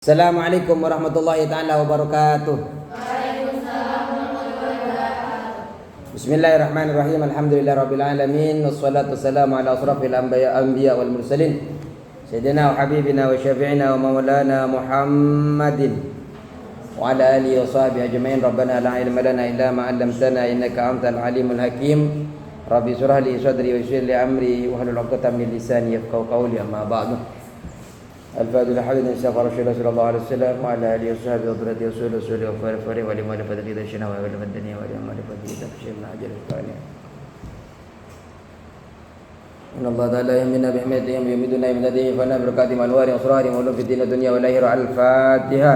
Assalamualaikum warahmatullahi taala wabarakatuh. Bismillahirrahmanirrahim. Alhamdulillahirabbil alamin wassalatu wassalamu ala asrafil anbiya wal mursalin sayyidina wa habibina wa syafi'ina wa maulana Muhammadin wa ala alihi wa sahbihi ajmain. Rabbana la ilma lana illa ma 'allamtana innaka antal alimul hakim. Rabbi shrah li sadri wa yassir li amri wahlul 'uqdatam min lisani yafqahu qawli. Amma ba'du. الفاتحة حمد استغفر رسول الله صلى الله عليه وسلم وعلى آله وصحبه وذريته رسول الله وفرح ولما لفظ الدين شنا ولما الدنيا ولما لفظ الدين شنا أجل الثاني إن الله تعالى يمنا بحمده يمدنا من لديه فنا بركات أنوار أسرار ولو في الدين الدنيا والآخرة. الفاتحة.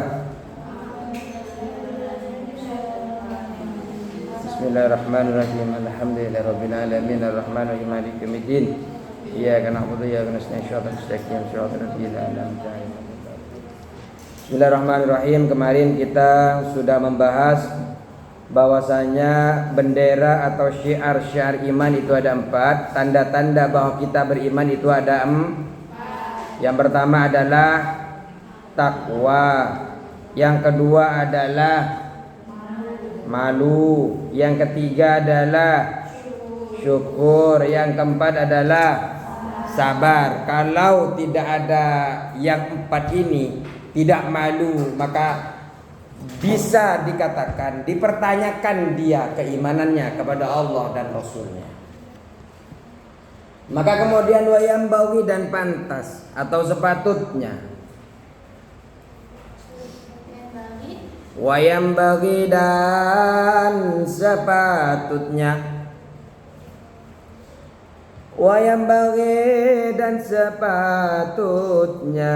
بسم الله الرحمن الرحيم. الحمد لله رب العالمين الرحمن الرحيم مالك يوم الدين إياك نعبد وإياك نستعين صراط المستقيم صراط الذين أنعمت عليهم. Bismillahirrahmanirrahim. Kemarin kita sudah membahas bahwasanya bendera atau syiar-syiar iman itu ada 4. Tanda-tanda bahwa kita beriman itu ada 4. Yang pertama adalah takwa. Yang kedua adalah malu. Yang ketiga adalah syukur. Yang keempat adalah sabar. Kalau tidak ada yang 4 ini, tidak malu, maka bisa dikatakan, dipertanyakan dia keimanannya kepada Allah dan Rasulnya. Maka kemudian wayam bawi dan pantas atau sepatutnya. Wayam bagi dan sepatutnya. Wayam bagi dan sepatutnya.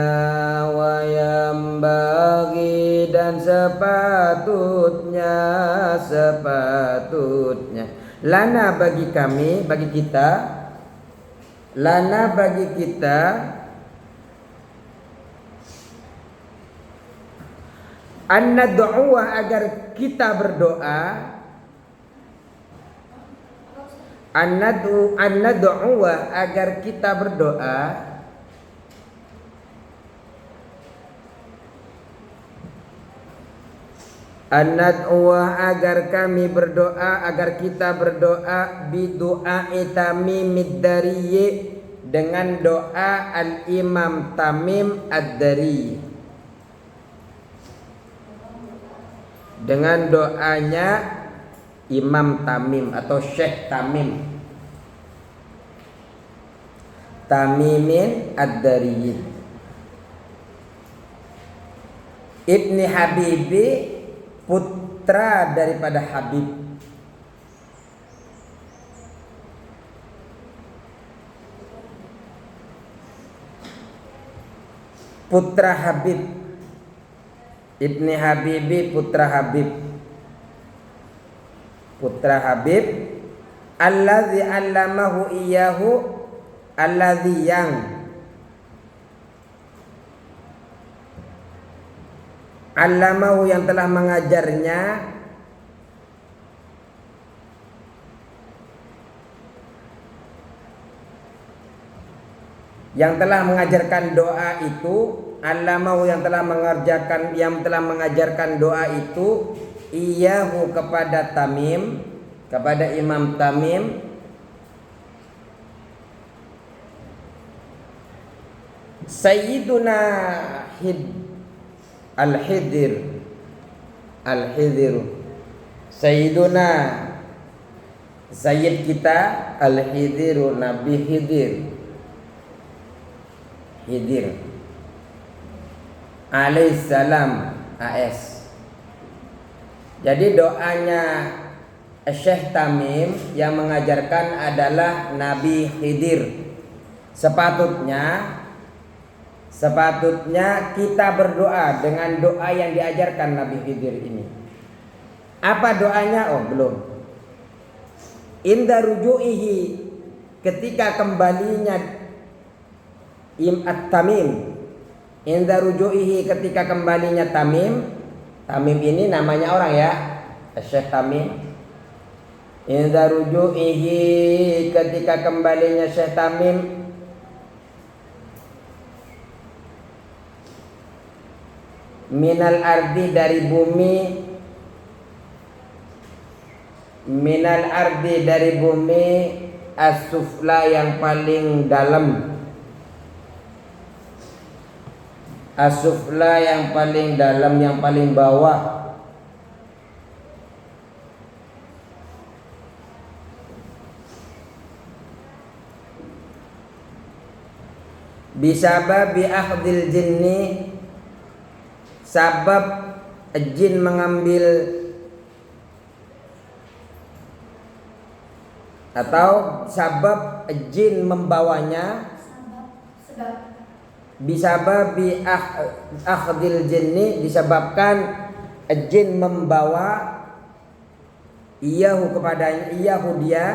Wayam bagi dan sepatutnya. Sepatutnya. Lana bagi kami, bagi kita. Lana bagi kita. An-nad'uwa agar kita berdoa. An-nad'uwa agar kita berdoa. An-nad'uwa agar kami berdoa, agar kita berdoa bidu'a'i Tamimid Dari, dengan doa Al-Imam Tamim Ad-Dari, dengan doanya Imam Tamim atau Syekh Tamim, Tamimin Ad-Dari, Ibni Habibi, putra daripada Habib. Putra Habib, Ibni Habibi, putra Habib. Putra Habib, alladzi allamahu iyyahu, alladzi yang allamahu yang telah mengajarnya, yang telah mengajarkan doa itu, allamahu yang telah mengajarkan doa itu, iyahu kepada Tamim, kepada Imam Tamim, Sayyiduna Al-Khidir, Sayyiduna, Sayyid kita Al-Khidir, Nabi Khidir, alaihissalam, AS. Jadi doanya Syekh Tamim yang mengajarkan adalah Nabi Khidir. Sepatutnya kita berdoa dengan doa yang diajarkan Nabi Khidir ini. Apa doanya? Oh, belum. Inda ruju'ihi, ketika kembalinya Tamim. Inda ruju'ihi, ketika kembalinya Tamim. Tamim ini namanya orang ya, Syekh Tamim. Inda ruju'ihi, ketika kembalinya Syekh Tamim minal ardi dari bumi, minal ardi dari bumi, as-sufla yang paling dalam, as-sufla yang paling dalam, yang paling bawah. Bisababi akhdil jinni, sabab jin mengambil atau sabab jin membawanya. Bisababi akhdil jinni, disebabkan jin membawa iyahu kepadanya, iyahu dia,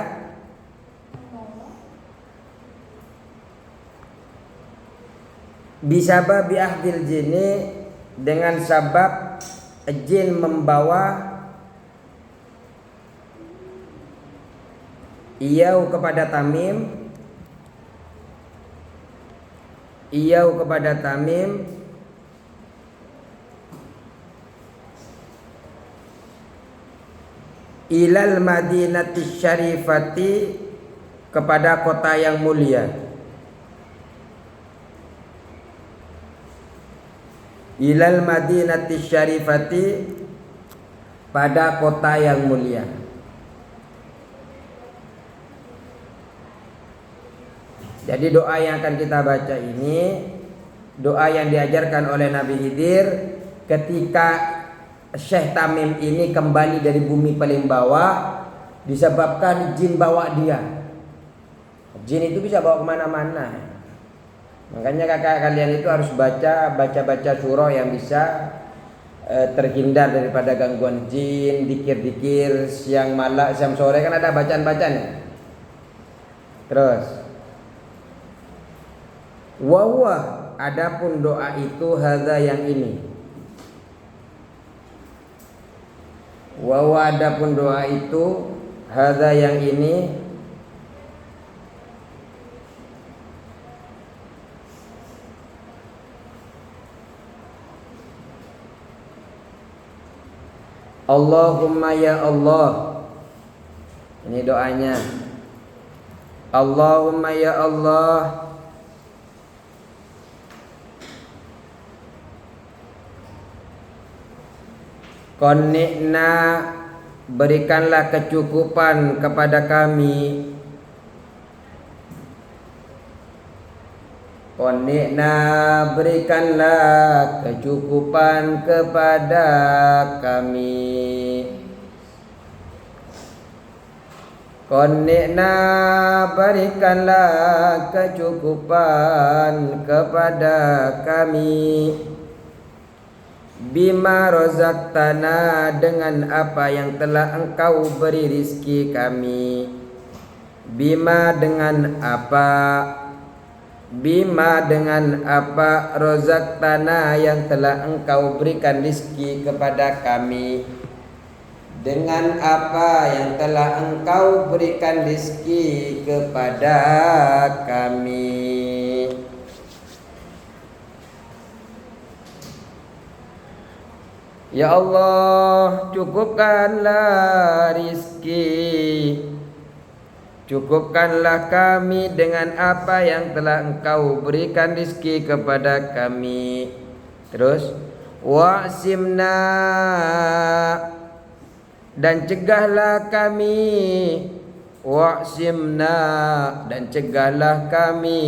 bisababi akhdil jinni, dengan sabab jin membawa iyahu kepada Tamim, iyahu kepada Tamim, ilal madinati syarifati, kepada kota yang mulia, ilal madinati syarifati, pada kota yang mulia. Jadi doa yang akan kita baca ini doa yang diajarkan oleh Nabi Khidir ketika Syekh Tamim ini kembali dari bumi paling bawah disebabkan jin bawa dia. Jin itu bisa bawa kemana-mana. Makanya kakak kalian itu harus baca surah yang bisa terhindar daripada gangguan jin, dikir-dikir siang malam, siang sore kan ada bacaan-bacaan. Terus wa adapun doa itu hadza yang ini. Wa adapun doa itu hadza yang ini. Allahumma ya Allah. Ini doanya. Allahumma ya Allah, qanni'na, berikanlah kecukupan kepada kami. Qanni'na, berikanlah kecukupan kepada kami. Qanni'na, berikanlah kecukupan kepada kami. Bima razaqtana, dengan apa yang telah engkau beri rizki kami. Bima dengan apa, bima dengan apa, razaqtana yang telah engkau berikan rizki kepada kami. Dengan apa yang telah engkau berikan rizki kepada kami. Ya Allah, cukupkanlah rizki, cukupkanlah kami dengan apa yang telah engkau berikan rizki kepada kami. Terus wa'simna, dan cegahlah kami. Wa'simna, dan cegahlah kami.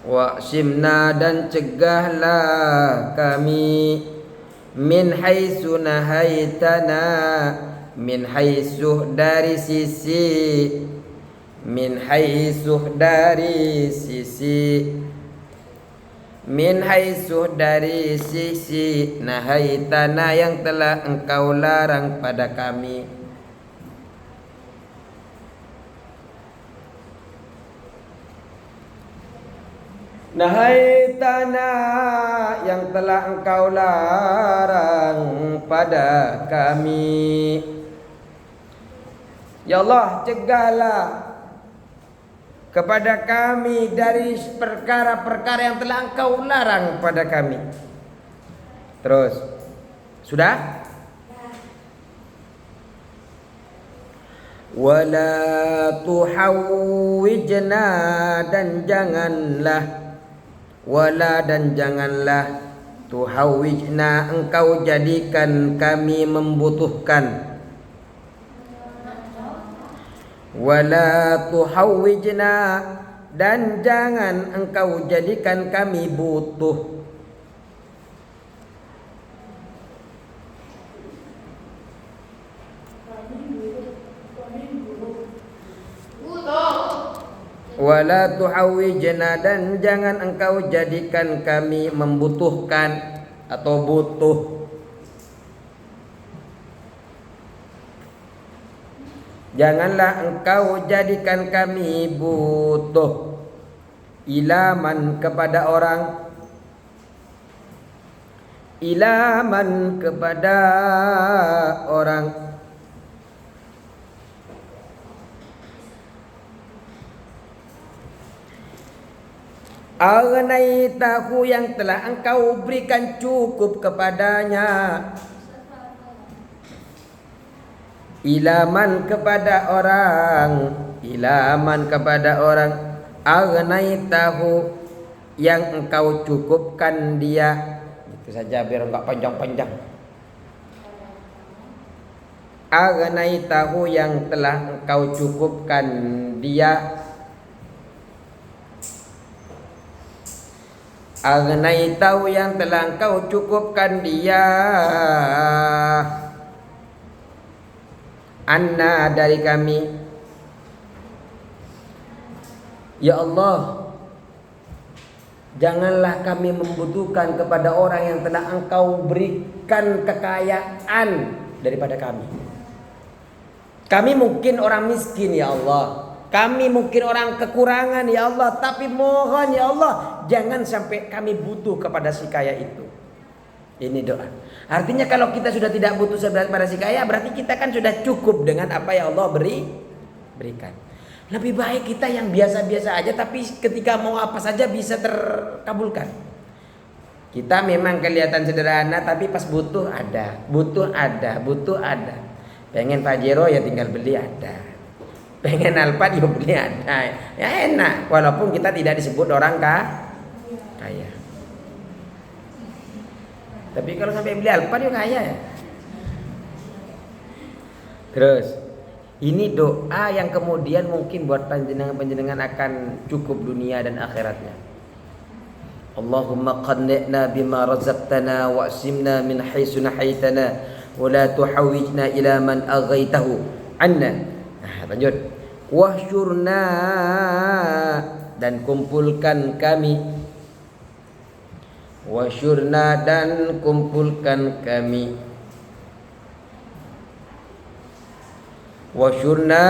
Wa'simna, dan cegahlah kami. Min haitsu nahaitana, min haitsu dari sisi, min haitsu dari sisi, min haitsu dari sisi nahaitana yang telah engkau larang pada kami. Nahaitana, yang telah engkau larang pada kami. Ya Allah, cegahlah kepada kami dari perkara-perkara yang telah Engkau larang pada kami. Terus, sudah? Wala tuhawwijna, dan janganlah, wala dan janganlah, tuhawwijna engkau jadikan kami membutuhkan, wala tuhawwijna dan jangan engkau jadikan kami butuh. Wala tuhawwijna dan jangan engkau jadikan kami membutuhkan atau butuh. Janganlah engkau jadikan kami butuh. Ilaman kepada orang, ilaman kepada orang. Agnaitahu yang telah engkau berikan cukup kepadanya. Ilaman kepada orang, ilaman kepada orang. Agnaitahu yang engkau cukupkan dia. Itu saja biar enggak panjang-panjang. Agnaitahu yang telah engkau cukupkan dia. Agnaitahu yang telah engkau cukupkan dia. Anna dari kami. Ya Allah, janganlah kami membutuhkan kepada orang yang telah engkau berikan kekayaan daripada kami. Kami mungkin orang miskin ya Allah. Kami mungkin orang kekurangan ya Allah, tapi mohon ya Allah, jangan sampai kami butuh kepada si kaya itu. Ini doa. Artinya kalau kita sudah tidak butuh pada si kaya, berarti kita kan sudah cukup dengan apa yang Allah berikan. Lebih baik kita yang biasa-biasa aja, tapi ketika mau apa saja bisa terkabulkan. Kita memang kelihatan sederhana, tapi pas butuh ada, butuh ada, butuh ada. Pengen Pajero ya tinggal beli ada. Pengen Alphard ya beli ada. Ya enak, walaupun kita tidak disebut orang kaya. Tapi kalau sampai beli Alphard ya kaya ya. Terus, ini doa yang kemudian mungkin buat panjenengan akan cukup dunia dan akhiratnya. Allahumma qanni'na bima razaqtana wa'simna min haitsu nahaitana wa la tuhawwijna ila man aghaitahu anna. Nah, lanjut. Wahsyurna dan kumpulkan kami. Wahsyurna dan kumpulkan kami. Wahsyurna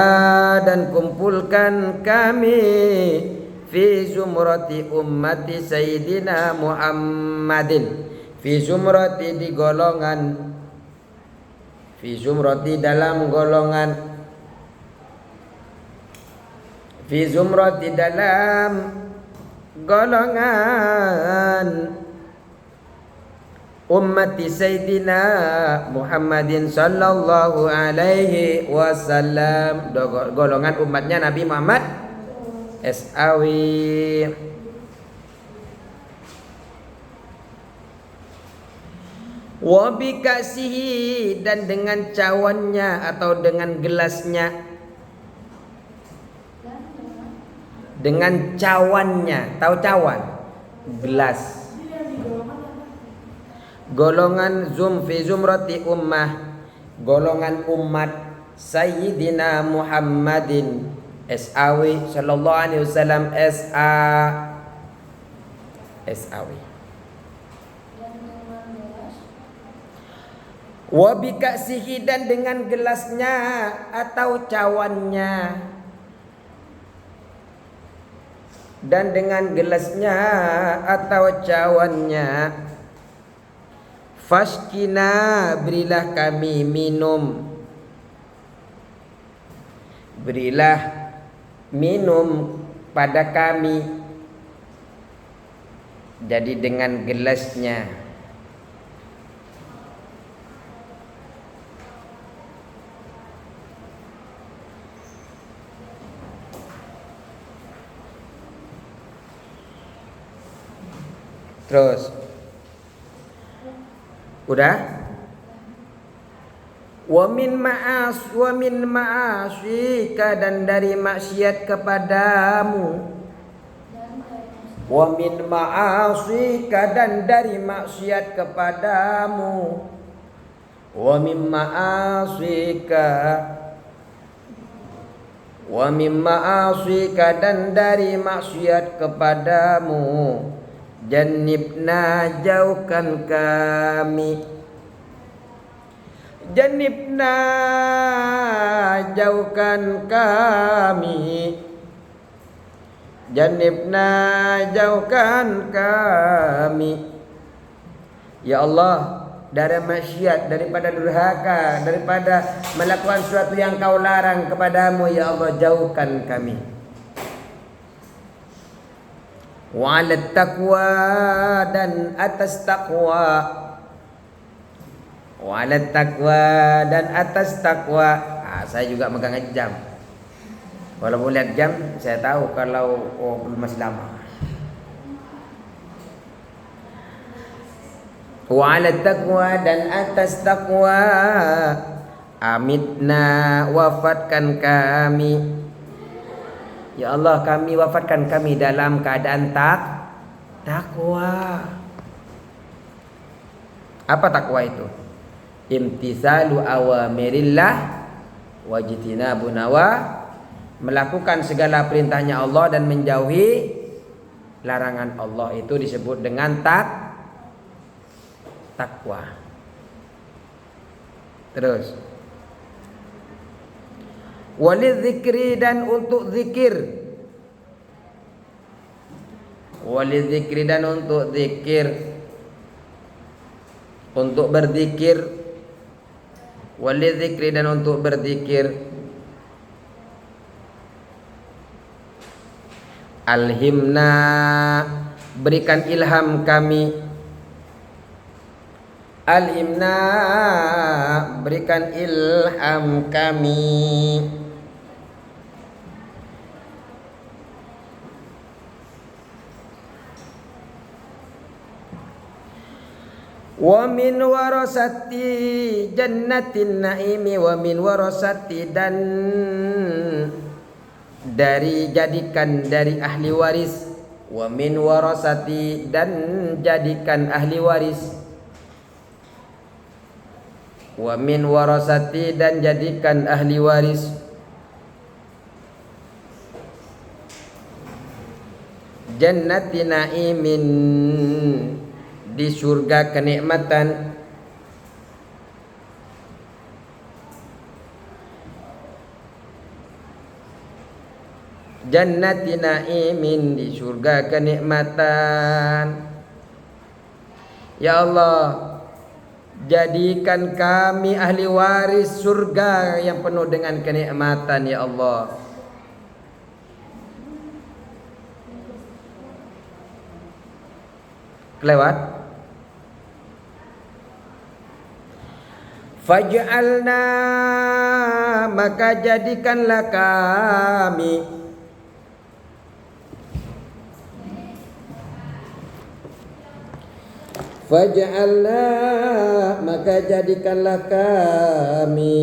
dan kumpulkan kami fi zumrati ummati sayyidina Muhammadin. Fi zumrati di golongan. Fi zumrati dalam golongan. Fi zumrati dalam golongan ummati sayyidina Muhammadin sallallahu alaihi wasallam, golongan umatnya Nabi Muhammad SAW. Wa bikasihi dan dengan cawannya atau dengan gelasnya. Dengan cawannya, tahu cawan? Gelas. Golongan fi zumrati ummah, golongan umat Sayyidina Muhammadin SAW sallallahu alaihi wasallam SAW. Wa bikasihi dan dengan gelasnya atau cawannya. Dan dengan gelasnya atau cawannya. Fashkina berilah kami minum. Berilah minum pada kami. Jadi dengan gelasnya terus udah. Wa min ma'asika, dan dari maksiat kepadamu. Wa min ma'asika, dan dari maksiat kepadamu. Wa min ma'asika, wa min ma'asika, dan dari maksiat kepadamu. Jannibna, jauhkan kami. Jannibna, jauhkan kami. Jannibna, jauhkan kami. Ya Allah, dari maksiat, daripada durhaka, daripada melakukan sesuatu yang kau larang kepadamu, ya Allah, jauhkan kami. Wa 'alat taqwa, dan atas taqwa. Wa 'alat taqwa, dan atas taqwa. Saya juga megang jam. Walaupun lihat jam, saya tahu kalau belum masih lama. Wa 'alat taqwa, dan atas taqwa. Amitna, wafatkan kami. Ya Allah, kami wafatkan kami dalam keadaan takwa. Apa takwa itu? Imtithalu awamirillah wajtinabu nawa, melakukan segala perintahnya Allah dan menjauhi larangan Allah. Itu disebut dengan takwa. Terus walidzikri, dan untuk zikir. Walidzikri, dan untuk zikir, untuk berzikir. Walidzikri, dan untuk berzikir. Alhimna, berikan ilham kami. Alhimna, berikan ilham kami. Wa min warasati jannatin naimi, wa min warasati, dan dari jadikan dari ahli waris. Wa min warasati, dan jadikan ahli waris. Wa min warasati, dan jadikan ahli waris. Jannati na'imin, di surga kenikmatan. Jannati na'imin, di surga kenikmatan. Ya Allah, jadikan kami ahli waris surga yang penuh dengan kenikmatan, ya Allah. Kelewat. Faj'alna, maka jadikanlah kami. Faj'alna, maka jadikanlah kami.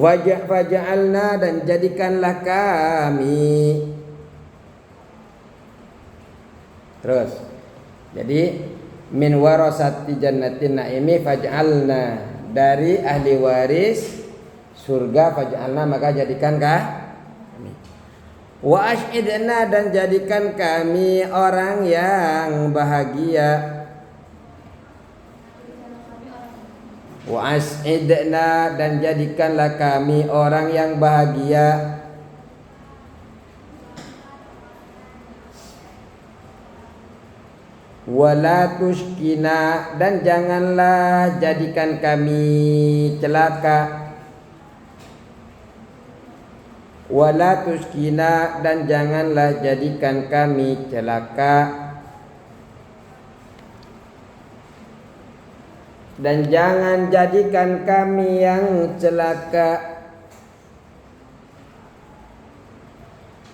Faja'alna, dan jadikanlah kami. Terus, jadi min warasati jannatin naimi faj'alna, dari ahli waris surga. Faj'alna, maka jadikan kami. Wa ashidna, dan jadikan kami orang yang bahagia. Wa as'idna, dan jadikanlah kami orang yang bahagia. Wala tuskina, dan janganlah jadikan kami celaka. Wala tuskina, dan janganlah jadikan kami celaka. Dan jangan jadikan kami yang celaka.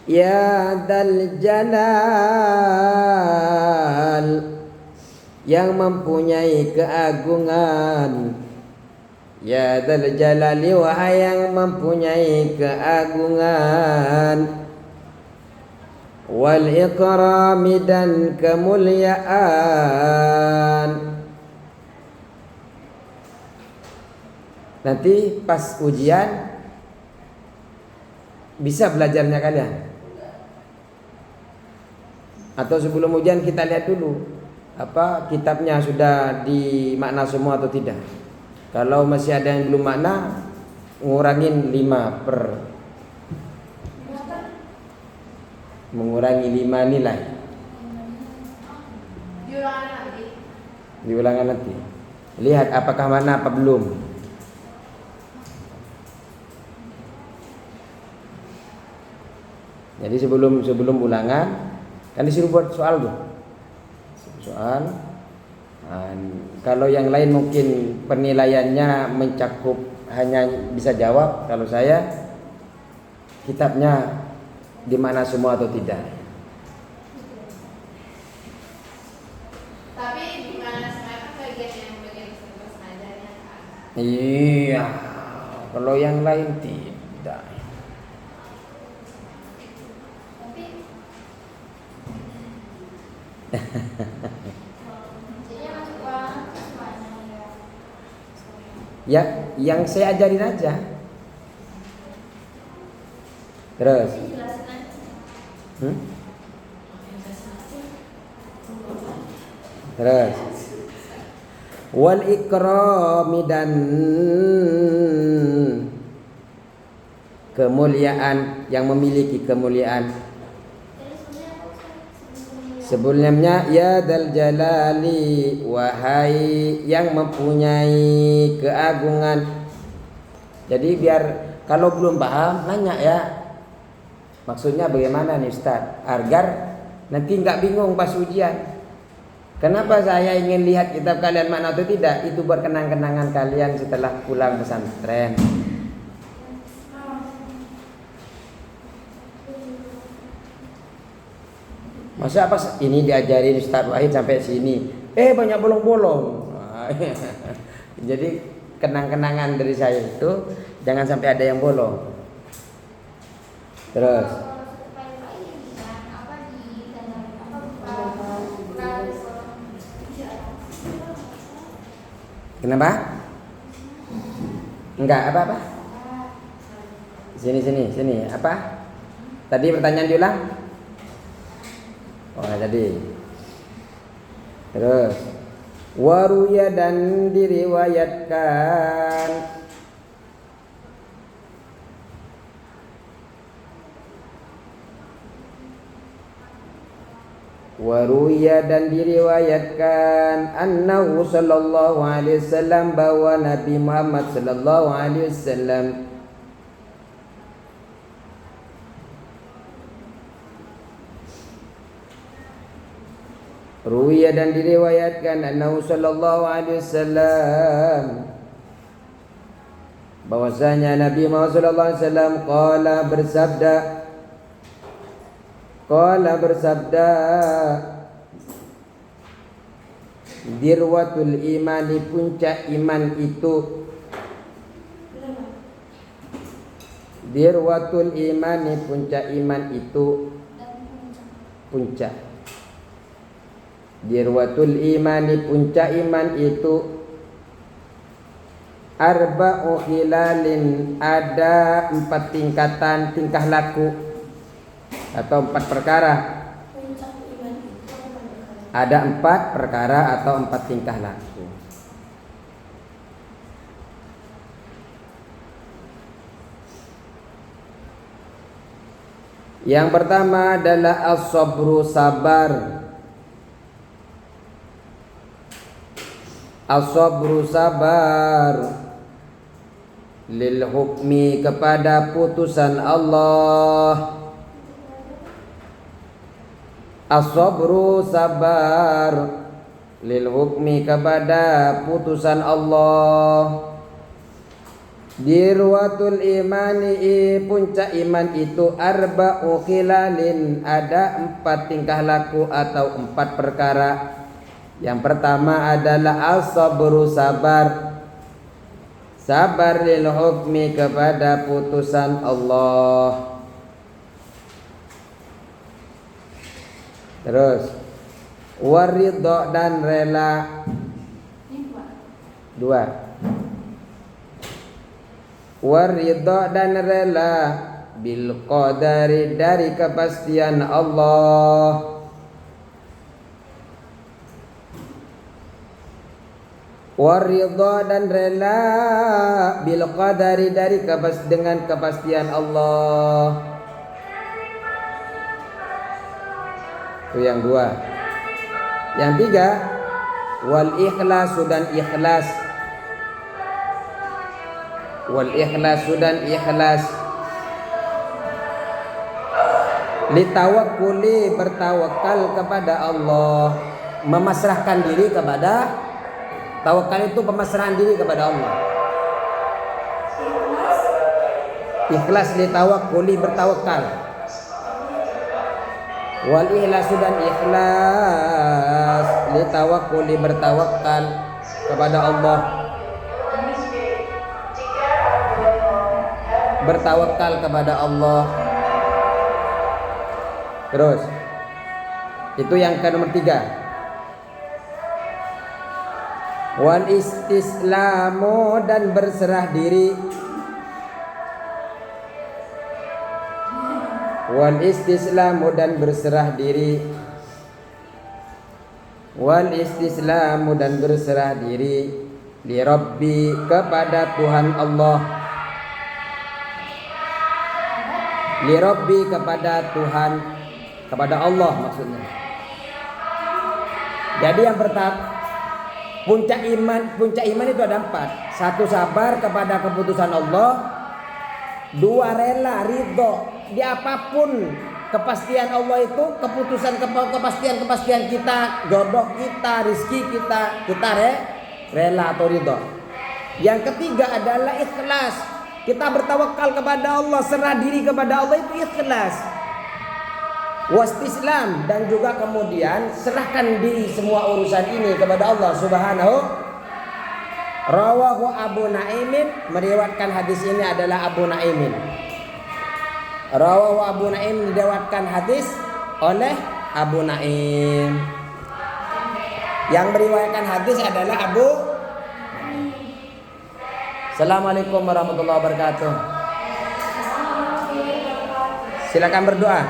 Ya Dzal Jalal, yang mempunyai keagungan. Ya Dzal Jalali, wahai yang mempunyai keagungan. Wal ikrami, dan kemuliaan. Nanti pas ujian bisa belajarnya kalian. Atau sebelum ujian kita lihat dulu apa kitabnya sudah dimakna semua atau tidak. Kalau masih ada yang belum makna, ngurangin 5 per mengurangi 5 nilai. Diulangan nanti. Lihat apakah mana apa belum. Jadi sebelum ulangan kan disuruh buat soal tuh. Soal. Kalau yang lain mungkin penilaiannya mencakup hanya bisa jawab. Kalau saya kitabnya di mana semua atau tidak. Tapi di mana semua kan bagian sengaja kan? Iya. Kalau yang lain tidak. Ya, yang saya ajarin aja. Terus. Terus. Wal ikrami, dan kemuliaan, yang memiliki kemuliaan. Sebelumnya ya Dzal Jalali, wahai yang mempunyai keagungan. Jadi biar kalau belum paham nanya ya. Maksudnya bagaimana nih Ustaz? Agar nanti nggak bingung pas ujian. Kenapa saya ingin lihat kitab kalian makna atau tidak? Itu buat kenang-kenangan kalian setelah pulang pesantren. Masa pas ini diajarin Ustaz Wahid sampai sini, banyak bolong-bolong. Jadi kenang-kenangan dari saya itu jangan sampai ada yang bolong. Terus. Kenapa? Enggak apa-apa. Sini. Apa? Tadi pertanyaan diulang? Oh, tadi. Terus. Waruya, dan diriwayatkan. Waruya, dan diriwayatkan annahu sallallahu alaihi wasallam, bahwa Nabi Muhammad sallallahu alaihi wasallam Ruwiya, dan diriwayatkan annahu sallallahu alaihi wasallam, bahwasanya Nabi Muhammad sallallahu alaihi wasallam qala bersabda dirwatul imani, puncak iman itu. Dirwatul imani, puncak iman itu. Puncak. Dirwatul imani, puncak iman itu. Arba'u khilalin, ada 4 tingkatan tingkah laku atau 4 perkara. Ada 4 perkara atau 4 tingkah laku. Yang pertama adalah as-sabru, sabar. As-sabru, sabar. Lil hukmi, kepada putusan Allah. As-sabru, sabar. Lil hukmi, kepada putusan Allah. Dirwatul imani, puncak iman itu arba'u khilalin, ada 4 tingkah laku atau 4 perkara. Yang pertama adalah as-sabru, sabar. Sabar lil hukmi, kepada putusan Allah. Terus waridho, dan rela. 2. Waridho, dan rela bil qadari, dari kepastian Allah. Waridho, dan rela bil qadari, dari dengan kepastian Allah. Itu yang 2. Yang 3, wal ikhlasu, dan ikhlas. Wal ikhlasu, dan ikhlas. Litawakkuli, bertawakal kepada Allah, memasrahkan diri kepada, tawakal itu pemasrahan diri kepada Allah. Ikhlas litawakkuli, bertawakal. Wal ikhlasu, dan ikhlas litawakkuli, bertawakal kepada Allah. Bertawakal kepada Allah. Terus itu yang ke nomor 3. Wal istislamu, dan berserah diri. Wal istislamu, dan berserah diri. Wal istislamu, dan berserah diri. Li Rabbi, kepada Tuhan Allah. Li Rabbi, kepada Tuhan, kepada Allah maksudnya. Jadi yang pertama, puncak iman itu ada 4. 1, sabar kepada keputusan Allah. 2, rela, ridho di apapun kepastian Allah itu, kepastian kita, jodoh kita, rizki kita rela atau ridho. Yang ketiga adalah ikhlas. Kita bertawakal kepada Allah, serah diri kepada Allah, itu ikhlas. Wastislam, dan juga kemudian serahkan diri semua urusan ini kepada Allah Subhanahu. Rawahu Abu Naimin, meriwayatkan hadis ini adalah Abu Naimin. Rawahu Abu Naim, diriwayatkan hadis oleh Abu Naim. Yang meriwayatkan hadis adalah Abu. Assalamualaikum warahmatullahi wabarakatuh. Silakan berdoa.